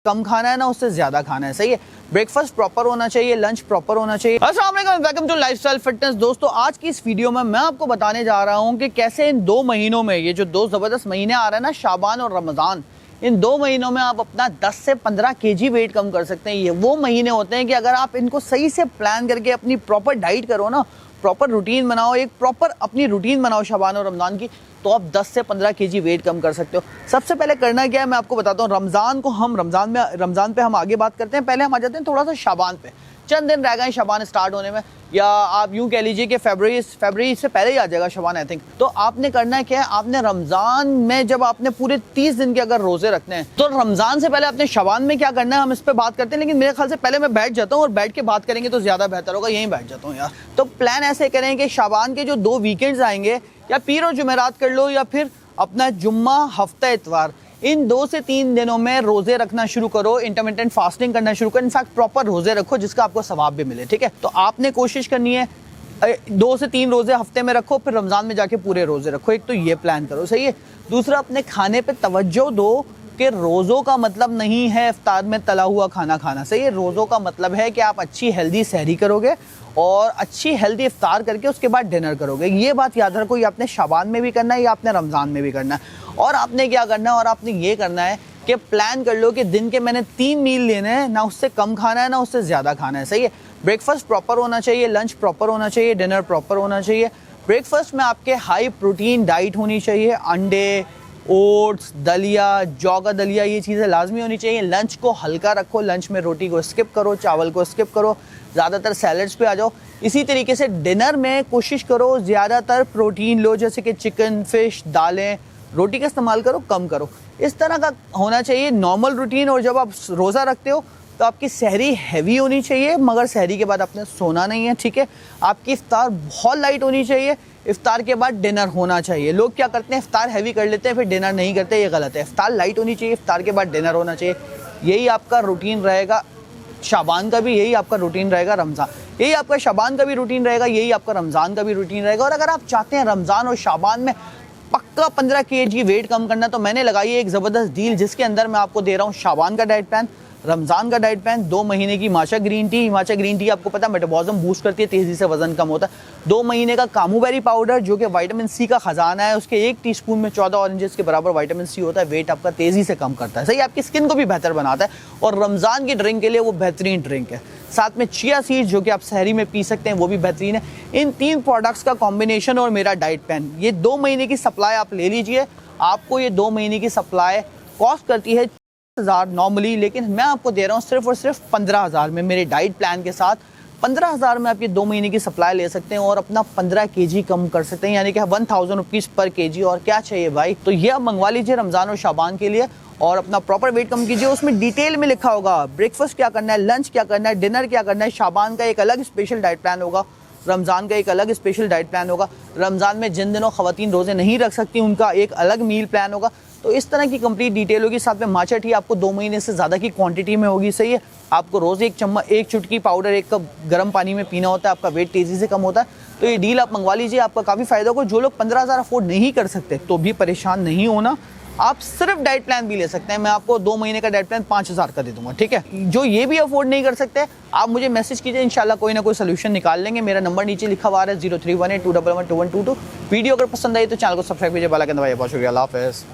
कम खाना है ना उससे ज्यादा खाना है, सही है। ब्रेकफास्ट प्रॉपर होना चाहिए, लंच प्रॉपर होना चाहिए। अस्सलाम वालेकुम, वेलकम टू लाइफस्टाइल फिटनेस। दोस्तों आज की इस वीडियो में मैं आपको बताने जा रहा हूं कि कैसे इन 2 महीनों में, ये जो 2 जबरदस्त महीने आ रहे हैं ना, शाबान और रमजान, इन 2 महीनों में आप अपना 10 से 15 केजी वेट कम कर सकते हैं। ये वो महीने होते हैं कि अगर आप इनको सही से प्लान करके अपनी प्रॉपर डाइट करो ना, प्रॉपर रूटीन बनाओ, एक प्रॉपर अपनी रूटीन बनाओ शाबान और रमजान की, तो आप 10 से 15 केजी वेट कम कर सकते हो। सबसे पहले करना क्या है मैं आपको बताता हूँ। रमजान पे हम आगे बात करते हैं। पहले हम आ जाते हैं थोड़ा सा शाबान पे। चंद दिन रह गए शाबान स्टार्ट होने में, या आप यूं कह लीजिए कि फरवरी से पहले ही आ जाएगा शाबान आई थिंक। तो आपने करना है क्या है, आपने रमजान में जब आपने पूरे 30 दिन के अगर रोजे रखने हैं तो रमजान से पहले आपने शाबान में क्या करना है हम इस पे बात करते हैं। लेकिन मेरे ख्याल से पहले मैं बैठ जाता हूँ और बैठ के बात करेंगे तो ज्यादा बेहतर होगा। यहीं बैठ जाता हूँ यार। तो प्लान ऐसे करें कि शाबान के जो 2 वीकेंड्स आएंगे, या पीर और जुमेरात कर लो, या फिर अपना जुम्मा हफ्ता इतवार, इन 2 से 3 दिनों में रोजे रखना शुरू करो, इंटरमिटेंट फास्टिंग करना शुरू करो। इनफैक्ट प्रॉपर रोजे रखो जिसका आपको सवाब भी मिले, ठीक है। तो आपने कोशिश करनी है 2 से 3 रोजे हफ्ते में रखो, फिर रमजान में जाके पूरे रोजे रखो। एक तो ये प्लान करो, सही है। दूसरा, अपने खाने पे तवज्जो दो कि रोज़ों का मतलब नहीं है इफ्तार में तला हुआ खाना खाना, सही है। रोज़ों का मतलब है कि आप अच्छी हेल्दी सहरी करोगे और अच्छी हेल्दी इफ्तार करके उसके बाद डिनर करोगे। ये बात याद रखो, ये आपने शाबान में भी करना है, या आपने रमज़ान में भी करना है। और आपने क्या करना है, और आपने ये करना है कि प्लान कर लो कि दिन के मैंने 3 मील लेने हैं, ना उससे कम खाना है ना उससे ज़्यादा खाना है, सही है। ब्रेकफास्ट प्रॉपर होना चाहिए, लंच प्रॉपर होना चाहिए, डिनर प्रॉपर होना चाहिए। ब्रेकफास्ट में आपके हाई प्रोटीन डाइट होनी चाहिए, अंडे, ओट्स, दलिया, जौ का दलिया, ये चीज़ें लाजमी होनी चाहिए। लंच को हल्का रखो, लंच में रोटी को स्किप करो, चावल को स्किप करो, ज़्यादातर सैलड्स पे आ जाओ। इसी तरीके से डिनर में कोशिश करो ज़्यादातर प्रोटीन लो, जैसे कि चिकन, फिश, दालें। रोटी का इस्तेमाल करो, कम करो। इस तरह का होना चाहिए नॉर्मल रूटीन। और जब आप रोज़ा रखते हो तो आपकी सहरी हैवी होनी चाहिए, मगर सहरी के बाद आपने सोना नहीं है, ठीक है। आपकी इफ्तार बहुत लाइट होनी चाहिए, इफ्तार के बाद डिनर होना चाहिए। लोग क्या करते हैं, इफ्तार हैवी कर लेते हैं फिर डिनर नहीं करते, ये गलत है। इफ्तार लाइट होनी चाहिए, इफ्तार के बाद डिनर होना चाहिए। यही आपका रूटीन रहेगा शाबान का भी, यही आपका रूटीन रहेगा रमज़ान, यही आपका शाबान का भी रूटीन रहेगा, यही आपका रमज़ान का भी रूटीन रहेगा। और अगर आप चाहते हैं रमज़ान और शाबान में पक्का 15 केजी वेट कम करना, तो मैंने लगाई है एक ज़बरदस्त डील, जिसके अंदर मैं आपको दे रहा हूँ शाबान का डाइट प्लान, रमज़ान का डाइट प्लान, 2 महीने की माचा ग्रीन टी आपको पता है मेटाबॉलिज्म बूस्ट करती है, तेज़ी से वजन कम होता है। 2 महीने का कामूबेरी पाउडर जो कि विटामिन सी का खजाना है, उसके 1 टीस्पून में 14 ऑरेंजेस के बराबर विटामिन सी होता है। वेट आपका तेज़ी से कम करता है, सही, आपकी स्किन को भी बेहतर बनाता है। और रमज़ान की ड्रिंक के लिए वो बेहतरीन ड्रिंक है। साथ में चिया सीड्स जो कि आप सहरी में पी सकते हैं, वो भी बेहतरीन है। इन 3 प्रोडक्ट्स का कॉम्बिनेशन और मेरा डाइट प्लान, ये 2 महीने की सप्लाई आप ले लीजिए। आपको ये 2 महीने की सप्लाई कॉस्ट करती है 1000 नॉर्मली, लेकिन मैं आपको दे रहा हूँ सिर्फ और सिर्फ 15,000 में। मेरे डाइट प्लान के साथ 15,000 में आप ये 2 महीने की सप्लाई ले सकते हैं और अपना 15 केजी कम कर सकते हैं, यानी कि 1000 रुपीज़ पर केजी। और क्या चाहिए भाई, तो ये आप मंगवा लीजिए रमज़ान और शाबान के लिए और अपना प्रॉपर वेट कम कीजिए। उसमें डिटेल में लिखा होगा ब्रेकफास्ट क्या करना है, लंच क्या करना है, डिनर क्या करना है। शाबान का एक अलग स्पेशल डाइट प्लान होगा, रमज़ान का एक अलग स्पेशल डाइट प्लान होगा। रमज़ान में जिन दिनों ख़वातीन रोज़े नहीं रख सकती उनका एक अलग मील प्लान होगा। तो इस तरह की कंप्लीट डिटेल होगी। साथ में माचा टी आपको 2 महीने से ज़्यादा की क्वांटिटी में होगी, सही है। आपको रोज़ 1 चुटकी पाउडर 1 कप गर्म पानी में पीना होता है, आपका वेट तेज़ी से कम होता है। तो ये डील आप मंगवा लीजिए, आपका काफ़ी फ़ायदा होगा। जो लोग 15,000 अफोर्ड नहीं कर सकते तो भी परेशान नहीं होना, आप सिर्फ डाइट प्लान भी ले सकते हैं। मैं आपको 2 महीने का डाइट प्लान 5,000 का दे दूंगा, ठीक है। जो ये भी अफोर्ड नहीं कर सकते आप मुझे मैसेज कीजिए, इंशाल्लाह कोई ना कोई सोल्यूशन निकाल लेंगे। मेरा नंबर नीचे लिखा हुआ है 0318212122। वीडियो अगर पसंद आई तो चैनल को सब्सक्राइब कीजिए, बेल आइकन दबाइए। बहुत शुक्रिया, अल्लाह हाफ़िज़।